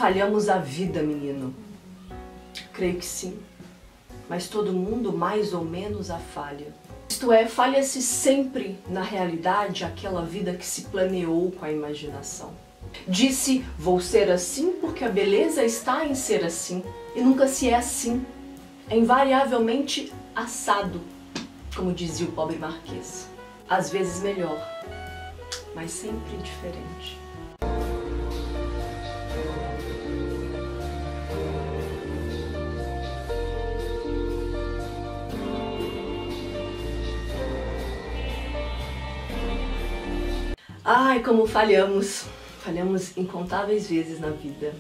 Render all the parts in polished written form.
Falhamos a vida, menino. Creio que sim, mas todo mundo mais ou menos a falha. Isto é, falha-se sempre na realidade aquela vida que se planeou com a imaginação. Disse, vou ser assim porque a beleza está em ser assim, e nunca se é assim. É invariavelmente assado, como dizia o pobre marquês. Às vezes melhor, mas sempre diferente. Ai, como falhamos! Falhamos incontáveis vezes na vida.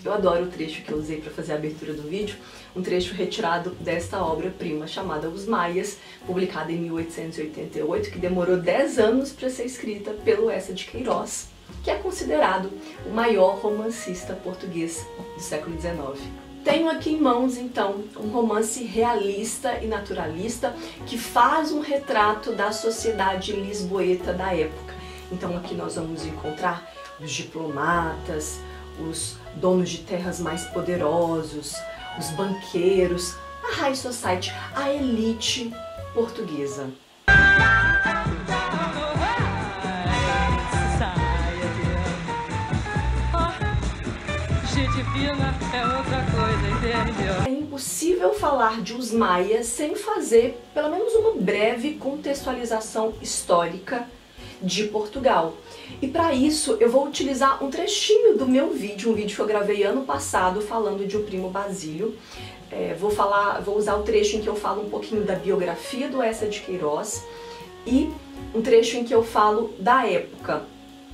Eu adoro o trecho que eu usei para fazer a abertura do vídeo, um trecho retirado desta obra-prima chamada Os Maias, publicada em 1888, que demorou 10 anos para ser escrita pelo Eça de Queiroz, que é considerado o maior romancista português do século XIX. Tenho aqui em mãos, então, um romance realista e naturalista que faz um retrato da sociedade lisboeta da época. Então aqui nós vamos encontrar os diplomatas, os donos de terras mais poderosos, os banqueiros, a high society, a elite portuguesa. Gente fina é outra coisa, entendeu? É impossível falar de Os Maias sem fazer pelo menos uma breve contextualização histórica de Portugal. E para isso eu vou utilizar um trechinho do meu vídeo, um vídeo que eu gravei ano passado falando de O Primo Basílio. Vou usar o trecho em que eu falo um pouquinho da biografia do Eça de Queiroz e um trecho em que eu falo da época.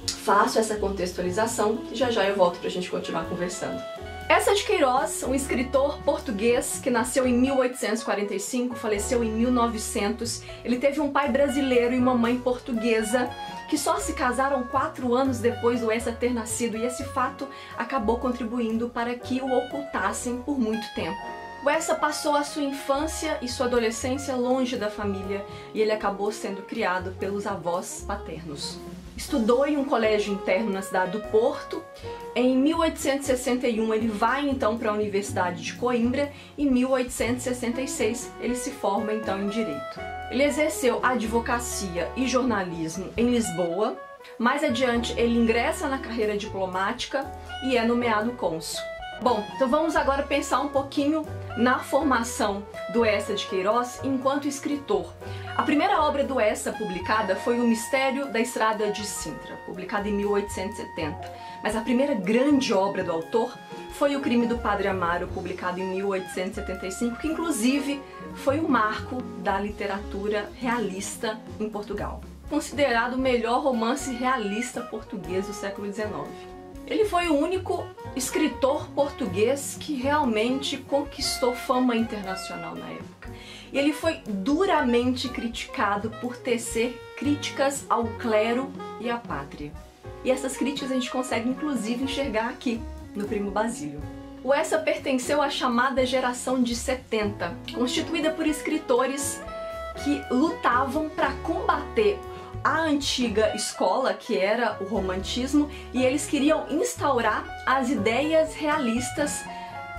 Faço essa contextualização e já eu volto pra gente continuar conversando. Eça de Queiroz, um escritor português que nasceu em 1845, faleceu em 1900. Ele teve um pai brasileiro e uma mãe portuguesa que só se casaram 4 anos depois do Eça ter nascido, e esse fato acabou contribuindo para que o ocultassem por muito tempo. O Eça passou a sua infância e sua adolescência longe da família e ele acabou sendo criado pelos avós paternos. Estudou em um colégio interno na cidade do Porto. Em 1861 ele vai então para a Universidade de Coimbra e em 1866 ele se forma então em Direito. Ele exerceu advocacia e jornalismo em Lisboa. Mais adiante ele ingressa na carreira diplomática e é nomeado cônsul. Bom, então vamos agora pensar um pouquinho na formação do Eça de Queiroz enquanto escritor. A primeira obra do Eça publicada foi O Mistério da Estrada de Sintra, publicada em 1870. Mas a primeira grande obra do autor foi O Crime do Padre Amaro, publicado em 1875, que inclusive foi o marco da literatura realista em Portugal. Considerado o melhor romance realista português do século XIX. Ele foi o único escritor português que realmente conquistou fama internacional na época. E ele foi duramente criticado por tecer críticas ao clero e à pátria. E essas críticas a gente consegue inclusive enxergar aqui, no Primo Basílio. O Eça pertenceu à chamada geração de 70, constituída por escritores que lutavam para combater a antiga escola, que era o romantismo, e eles queriam instaurar as ideias realistas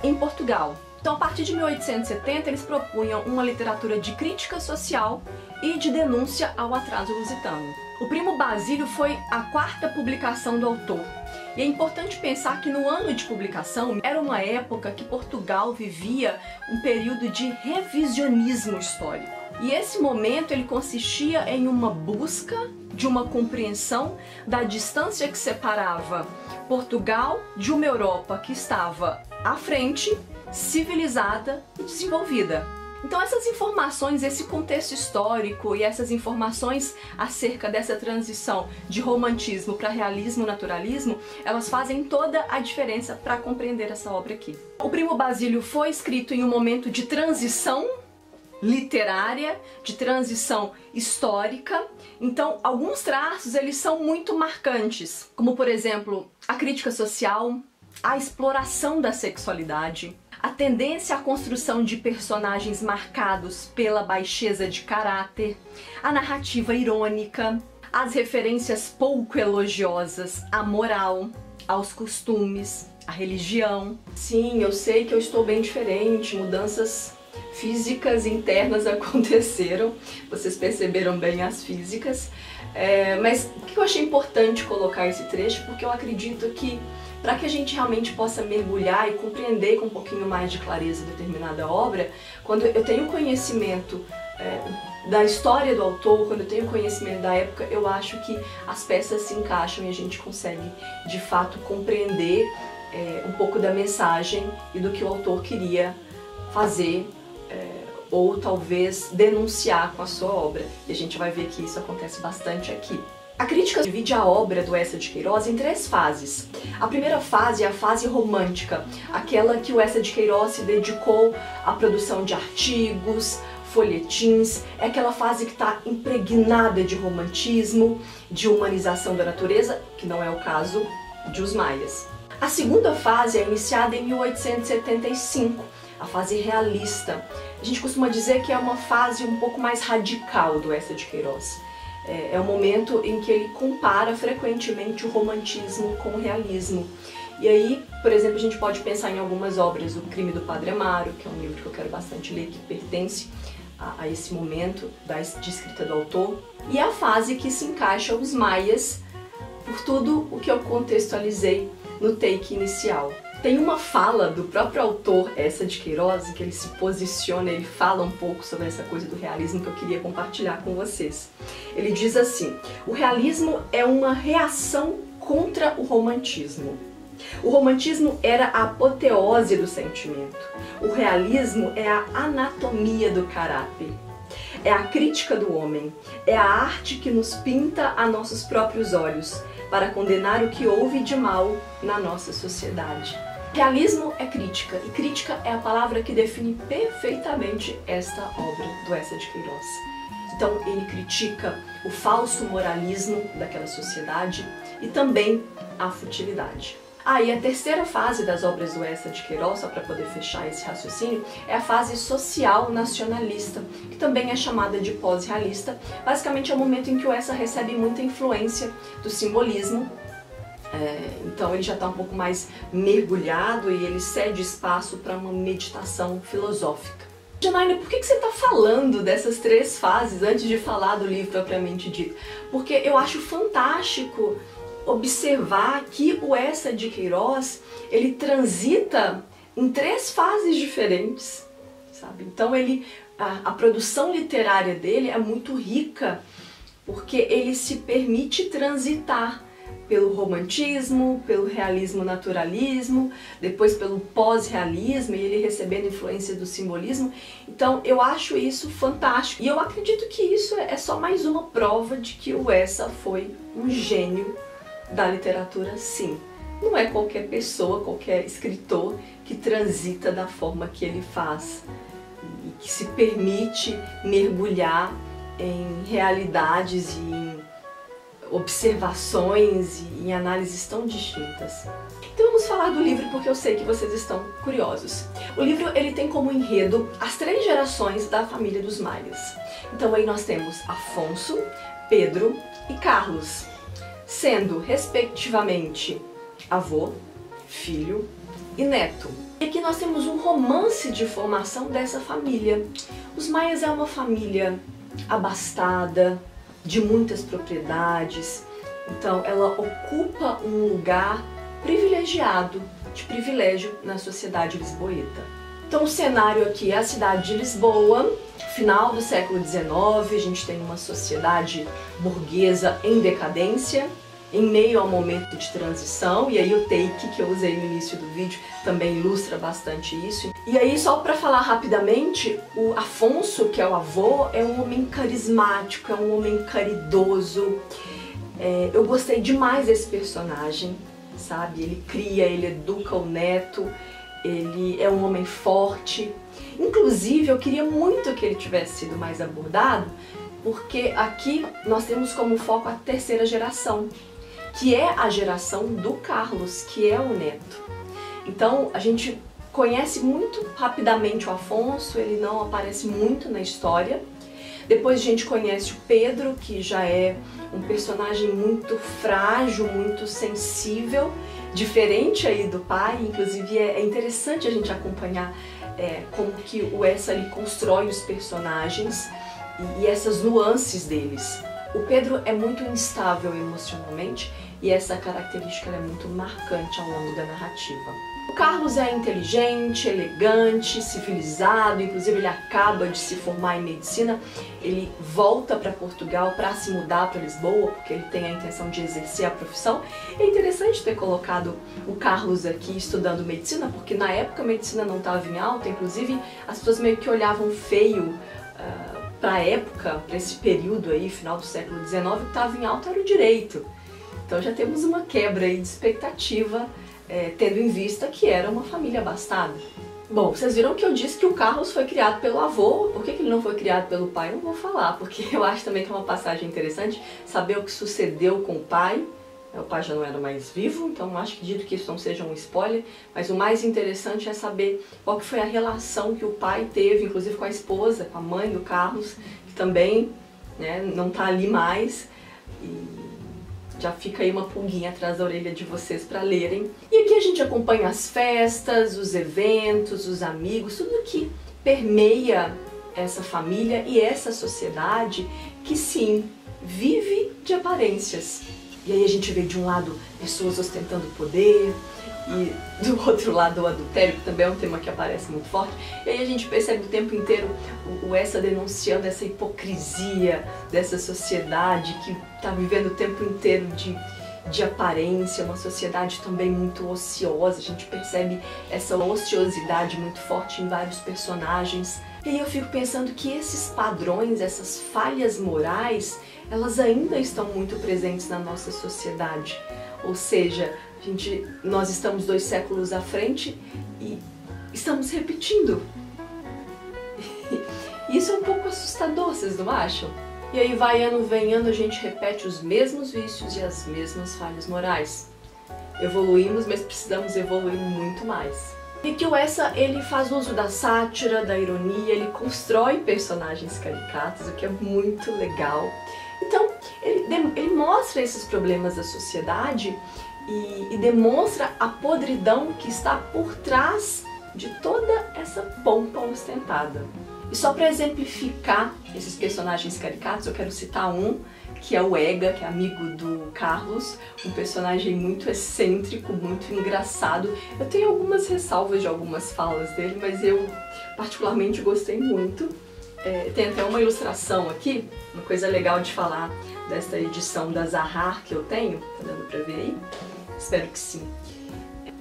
em Portugal. Então, a partir de 1870, eles propunham uma literatura de crítica social e de denúncia ao atraso lusitano. O Primo Basílio foi a 4ª publicação do autor. E é importante pensar que no ano de publicação era uma época que Portugal vivia um período de revisionismo histórico. E esse momento ele consistia em uma busca de uma compreensão da distância que separava Portugal de uma Europa que estava à frente, civilizada e desenvolvida. Então essas informações, esse contexto histórico e essas informações acerca dessa transição de romantismo para realismo, naturalismo, elas fazem toda a diferença para compreender essa obra aqui. O Primo Basílio foi escrito em um momento de transição literária, de transição histórica. Então, alguns traços eles são muito marcantes, como por exemplo, a crítica social, a exploração da sexualidade, a tendência à construção de personagens marcados pela baixeza de caráter, a narrativa irônica, as referências pouco elogiosas à moral, aos costumes, a religião. Sim, eu sei que eu estou bem diferente, mudanças físicas internas aconteceram, vocês perceberam bem as físicas, mas por que eu achei importante colocar esse trecho? Porque eu acredito que para que a gente realmente possa mergulhar e compreender com um pouquinho mais de clareza determinada obra, quando eu tenho conhecimento da história do autor, quando eu tenho conhecimento da época, eu acho que as peças se encaixam e a gente consegue de fato compreender um pouco da mensagem e do que o autor queria fazer ou talvez denunciar com a sua obra. E a gente vai ver que isso acontece bastante aqui. A crítica divide a obra do Eça de Queiroz em 3 fases. A primeira fase é a fase romântica, aquela que o Eça de Queiroz se dedicou à produção de artigos, folhetins, é aquela fase que está impregnada de romantismo, de humanização da natureza, que não é o caso de Os Maias. A segunda fase é iniciada em 1875, a fase realista. A gente costuma dizer que é uma fase um pouco mais radical do Eça de Queiroz. É o momento em que ele compara frequentemente o romantismo com o realismo. E aí, por exemplo, a gente pode pensar em algumas obras, O Crime do Padre Amaro, que é um livro que eu quero bastante ler, que pertence a esse momento de escrita do autor. E a fase que se encaixa Os Maias, por tudo o que eu contextualizei no take inicial. Tem uma fala do próprio autor Eça de Queiroz, que ele se posiciona, ele fala um pouco sobre essa coisa do realismo que eu queria compartilhar com vocês. Ele diz assim: o realismo é uma reação contra o romantismo. O romantismo era a apoteose do sentimento. O realismo é a anatomia do caráter. É a crítica do homem. É a arte que nos pinta a nossos próprios olhos, para condenar o que houve de mal na nossa sociedade. Realismo é crítica, e crítica é a palavra que define perfeitamente esta obra do Eça de Queiroz. Então ele critica o falso moralismo daquela sociedade e também a futilidade. E a terceira fase das obras do Eça de Queiroz, só para poder fechar esse raciocínio, é a fase social nacionalista, que também é chamada de pós-realista. Basicamente é o momento em que o Eça recebe muita influência do simbolismo, então ele já está um pouco mais mergulhado e ele cede espaço para uma meditação filosófica. Janaína, por que você está falando dessas 3 fases antes de falar do livro propriamente dito? Porque eu acho fantástico observar que o Eça de Queiroz, ele transita em 3 fases diferentes, sabe? Então a produção literária dele é muito rica, porque ele se permite transitar pelo romantismo, pelo realismo-naturalismo, depois pelo pós-realismo, e ele recebendo influência do simbolismo. Então eu acho isso fantástico, e eu acredito que isso é só mais uma prova de que o Eça foi um gênio da literatura, sim. Não é qualquer pessoa, qualquer escritor que transita da forma que ele faz e que se permite mergulhar em realidades e em observações e em análises tão distintas. Então vamos falar do livro, porque eu sei que vocês estão curiosos. O livro ele tem como enredo as 3 gerações da família dos Maias. Então aí nós temos Afonso, Pedro e Carlos, sendo respectivamente avô, filho e neto. E aqui nós temos um romance de formação dessa família. Os Maias é uma família abastada, de muitas propriedades, então ela ocupa um lugar privilegiado, de privilégio na sociedade lisboeta. Então o cenário aqui é a cidade de Lisboa, final do século XIX, a gente tem uma sociedade burguesa em decadência, em meio ao momento de transição, e aí o take que eu usei no início do vídeo também ilustra bastante isso. E aí, só para falar rapidamente, o Afonso, que é o avô, é um homem carismático, é um homem caridoso. Eu gostei demais desse personagem, sabe? Ele cria, ele educa o neto, ele é um homem forte. Inclusive, eu queria muito que ele tivesse sido mais abordado, porque aqui nós temos como foco a 3ª geração, que é a geração do Carlos, que é o neto. Então a gente conhece muito rapidamente o Afonso, ele não aparece muito na história, Depois a gente conhece o Pedro, que já é um personagem muito frágil, muito sensível, diferente aí do pai. Inclusive é interessante a gente acompanhar como que o Essa ali constrói os personagens e essas nuances deles. O Pedro é muito instável emocionalmente e essa característica é muito marcante ao longo da narrativa. O Carlos é inteligente, elegante, civilizado, inclusive ele acaba de se formar em medicina, ele volta para Portugal para se mudar para Lisboa, porque ele tem a intenção de exercer a profissão. É interessante ter colocado o Carlos aqui estudando medicina, porque na época a medicina não estava em alta, inclusive as pessoas meio que olhavam feio para a época, para esse período aí, final do século XIX, o que estava em alta era o direito. Então já temos uma quebra aí de expectativa, tendo em vista que era uma família abastada. Bom, vocês viram que eu disse que o Carlos foi criado pelo avô. Por que ele não foi criado pelo pai? Não vou falar, porque eu acho também que é uma passagem interessante saber o que sucedeu com o pai. O pai já não era mais vivo, então acho que dito que isso não seja um spoiler, mas o mais interessante é saber qual que foi a relação que o pai teve, inclusive com a esposa, com a mãe do Carlos, que também, né, não está ali mais. E já fica aí uma pulguinha atrás da orelha de vocês para lerem. E aqui a gente acompanha as festas, os eventos, os amigos, tudo que permeia essa família e essa sociedade que sim, vive de aparências. E aí a gente vê de um lado pessoas ostentando poder e do outro lado o adultério, que também é um tema que aparece muito forte. E aí a gente percebe o tempo inteiro o Essa denunciando essa hipocrisia dessa sociedade que está vivendo o tempo inteiro de aparência, uma sociedade também muito ociosa. A gente percebe essa ociosidade muito forte em vários personagens. E aí eu fico pensando que esses padrões, essas falhas morais, elas ainda estão muito presentes na nossa sociedade. Ou seja, nós estamos 2 séculos à frente e estamos repetindo. Isso é um pouco assustador, vocês não acham? E aí vai ano, vem ano, a gente repete os mesmos vícios e as mesmas falhas morais. Evoluímos, mas precisamos evoluir muito mais. E que o Essa, ele faz uso da sátira, da ironia, ele constrói personagens caricatos, o que é muito legal. Então, ele mostra esses problemas da sociedade e demonstra a podridão que está por trás de toda essa pompa ostentada. E só para exemplificar esses personagens caricatos, eu quero citar um, que é o Ega, que é amigo do Carlos, um personagem muito excêntrico, muito engraçado. Eu tenho algumas ressalvas de algumas falas dele, mas eu particularmente gostei muito. Tem até uma ilustração aqui, uma coisa legal de falar desta edição da Zahar que eu tenho, tá dando pra ver aí? Espero que sim.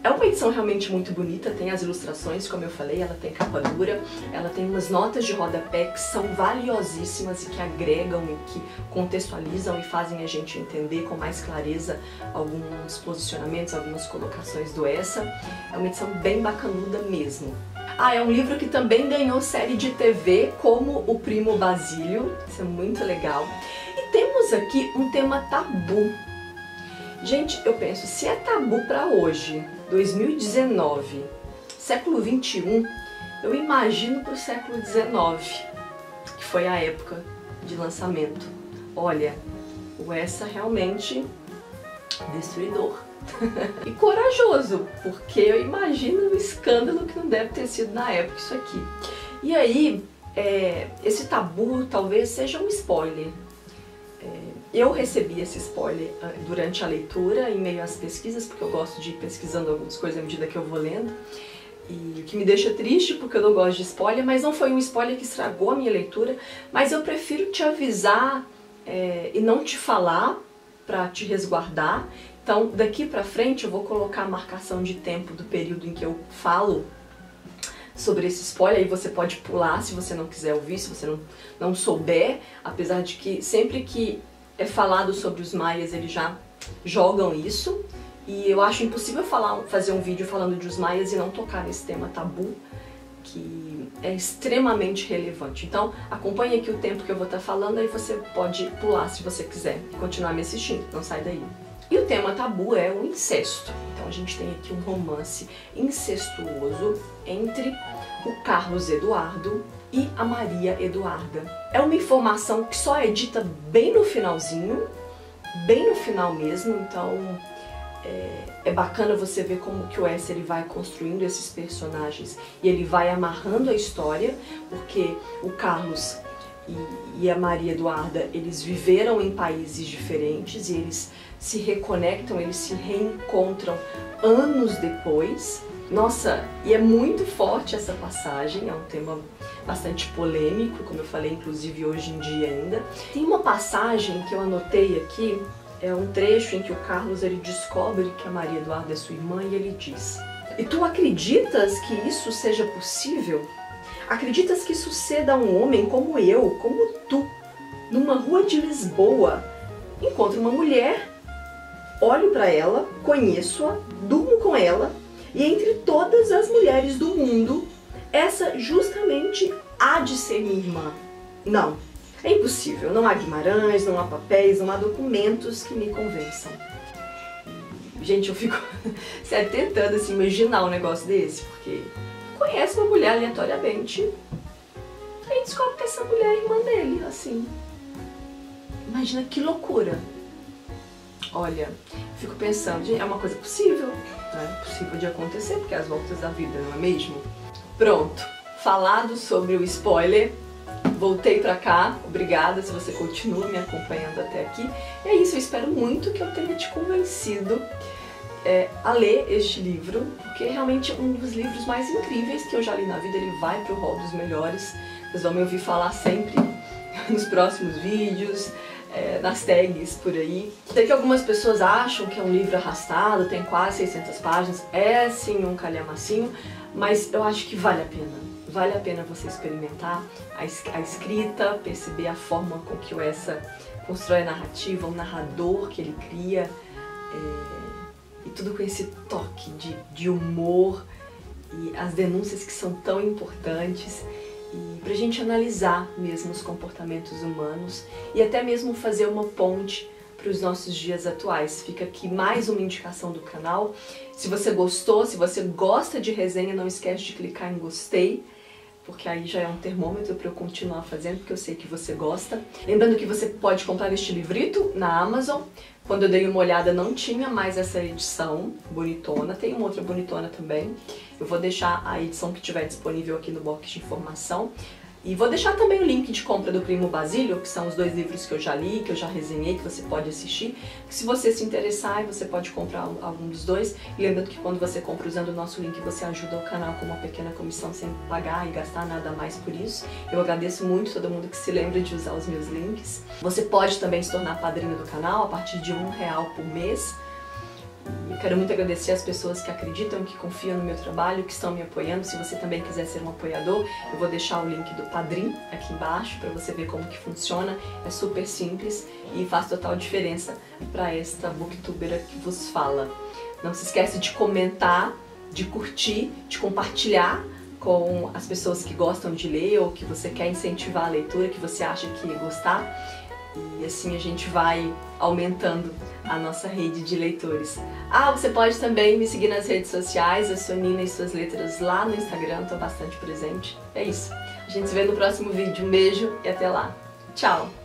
É uma edição realmente muito bonita, tem as ilustrações, como eu falei, ela tem capa dura, ela tem umas notas de rodapé que são valiosíssimas e que agregam e que contextualizam e fazem a gente entender com mais clareza alguns posicionamentos, algumas colocações do Essa. É uma edição bem bacanuda mesmo. É um livro que também ganhou série de TV, como O Primo Basílio, isso é muito legal. E temos aqui um tema tabu. Gente, eu penso, se é tabu para hoje, 2019, século 21, eu imagino para o século 19, que foi a época de lançamento. Olha, o Essa realmente destruidor. E corajoso, porque eu imagino o escândalo que não deve ter sido na época isso aqui. E aí, esse tabu talvez seja um spoiler. Eu recebi esse spoiler durante a leitura, em meio às pesquisas, porque eu gosto de ir pesquisando algumas coisas à medida que eu vou lendo. E o que me deixa triste, porque eu não gosto de spoiler, mas não foi um spoiler que estragou a minha leitura, mas eu prefiro te avisar e não te falar, para te resguardar. Então, daqui pra frente eu vou colocar a marcação de tempo do período em que eu falo sobre esse spoiler, aí você pode pular se você não quiser ouvir, se você não souber, apesar de que sempre que é falado sobre os maias eles já jogam isso, e eu acho impossível fazer um vídeo falando de os maias e não tocar nesse tema tabu, que é extremamente relevante. Então acompanhe aqui o tempo que eu vou estar falando, aí você pode pular se você quiser e continuar me assistindo, não sai daí. E o tema tabu é o incesto. Então a gente tem aqui um romance incestuoso entre o Carlos Eduardo e a Maria Eduarda. É uma informação que só é dita bem no finalzinho, bem no final mesmo, então é bacana você ver como que o S ele vai construindo esses personagens e ele vai amarrando a história, porque o Carlos e a Maria Eduarda, eles viveram em países diferentes e eles se reconectam, eles se reencontram anos depois. Nossa, e é muito forte essa passagem, é um tema bastante polêmico, como eu falei, inclusive hoje em dia ainda. Tem uma passagem que eu anotei aqui, é um trecho em que o Carlos ele descobre que a Maria Eduarda é sua irmã e ele diz: "E tu acreditas que isso seja possível? Acreditas que suceda a um homem como eu, como tu, numa rua de Lisboa, encontro uma mulher, olho para ela, conheço-a, durmo com ela, e entre todas as mulheres do mundo, essa justamente há de ser minha irmã. Não, é impossível, não há Guimarães, não há papéis, não há documentos que me convençam." Gente, eu fico sério, tentando assim, imaginar um negócio desse, porque conhece uma mulher aleatoriamente, aí descobre que essa mulher é irmã dele, assim. Imagina que loucura. Olha, fico pensando, gente, é uma coisa possível, né? Possível de acontecer, porque é as voltas da vida, não é mesmo? Pronto, falado sobre o spoiler, voltei pra cá, obrigada se você continua me acompanhando até aqui. E é isso, eu espero muito que eu tenha te convencido a ler este livro, porque é realmente um dos livros mais incríveis que eu já li na vida. Ele vai pro hall dos melhores, vocês vão me ouvir falar sempre nos próximos vídeos, nas tags por aí. Sei que algumas pessoas acham que é um livro arrastado, tem quase 600 páginas, é sim um calhamacinho, mas eu acho que vale a pena. Vale a pena você experimentar a escrita, perceber a forma com que o Essa constrói a narrativa, o narrador que ele cria, e tudo com esse toque de humor e as denúncias que são tão importantes, e pra gente analisar mesmo os comportamentos humanos e até mesmo fazer uma ponte para os nossos dias atuais. Fica aqui mais uma indicação do canal. Se você gostou, se você gosta de resenha, não esquece de clicar em gostei, porque aí já é um termômetro para eu continuar fazendo, porque eu sei que você gosta. Lembrando que você pode comprar este livrito na Amazon. Quando eu dei uma olhada não tinha mais essa edição bonitona, tem uma outra bonitona também. Eu vou deixar a edição que tiver disponível aqui no box de informação. E vou deixar também o link de compra do Primo Basílio, que são os 2 livros que eu já li, que eu já resenhei, que você pode assistir. Se você se interessar, você pode comprar algum dos 2. E lembrando que quando você compra usando o nosso link, você ajuda o canal com uma pequena comissão sem pagar e gastar nada mais por isso. Eu agradeço muito todo mundo que se lembra de usar os meus links. Você pode também se tornar padrinho do canal a partir de R$1 por mês. Eu quero muito agradecer as pessoas que acreditam, que confiam no meu trabalho, que estão me apoiando. Se você também quiser ser um apoiador, eu vou deixar o link do Padrim aqui embaixo para você ver como que funciona. É super simples e faz total diferença para esta booktubera que vos fala. Não se esquece de comentar, de curtir, de compartilhar com as pessoas que gostam de ler ou que você quer incentivar a leitura, que você acha que ia gostar. E assim a gente vai aumentando a nossa rede de leitores. Você pode também me seguir nas redes sociais, eu sou Nina e Suas Letras lá no Instagram, estou bastante presente. É isso. A gente se vê no próximo vídeo. Um beijo e até lá. Tchau!